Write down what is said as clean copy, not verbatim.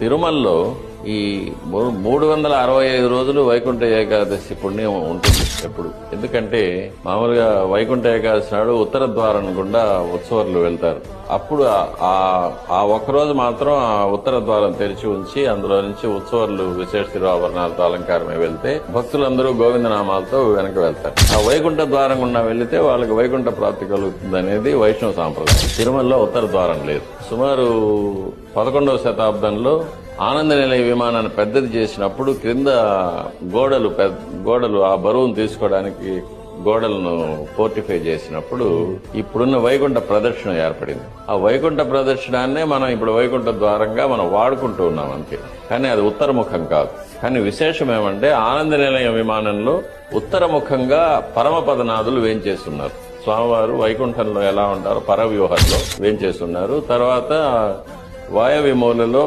తిరుమలలో ఈ 365 రోజులు వైకుంఠ ఏకాదశి పుణ్యం ఉంటుంది ఎప్పుడు. ఎందుకంటే మామూలుగా వైకుంఠ ఏకాదశి నాడు ఉత్తర ద్వారం గుండా ఉత్సవాలు వెళ్తారు. అప్పుడు ఆ ఒక్కరోజు మాత్రం ఆ ఉత్తర ద్వారం తెరిచి ఉంచి అందులో నుంచి ఉత్సవాలు విశేష తిరువాభరణాలతో అలంకారమై వెళ్తే భక్తులందరూ గోవిందనామాలతో వెనక వెళ్తారు. ఆ వైకుంఠ ద్వారం గుండా వెళ్తే వాళ్ళకి వైకుంఠ ప్రాప్తి కలుగుతుంది అనేది వైష్ణవ సాంప్రదాయం. తిరుమలలో ఉత్తర ద్వారం లేదు. సుమారు 11వ శతాబ్దంలో ఆనంద నిలయ విమానాన్ని పెద్దది చేసినప్పుడు క్రింద గోడలు ఆ బరువును తీసుకోవడానికి గోడలను ఫోర్టిఫై చేసినప్పుడు ఇప్పుడున్న వైకుంఠ ప్రదక్షిణ ఏర్పడింది. ఆ వైకుంఠ ప్రదక్షిణాన్నే మనం ఇప్పుడు వైకుంఠ ద్వారంగా మనం వాడుకుంటూ ఉన్నాం అంతే. కానీ అది ఉత్తరముఖం కాదు. కానీ విశేషం ఏమంటే ఆనంద నిలయ విమానంలో ఉత్తరముఖంగా పరమపదనాథులు వేంచేస్తున్నారు. స్వామివారు వైకుంఠంలో ఎలా ఉంటారో పరవ్యూహంలో వేంచేస్తున్నారు. తర్వాత వాయవ్య మూలలో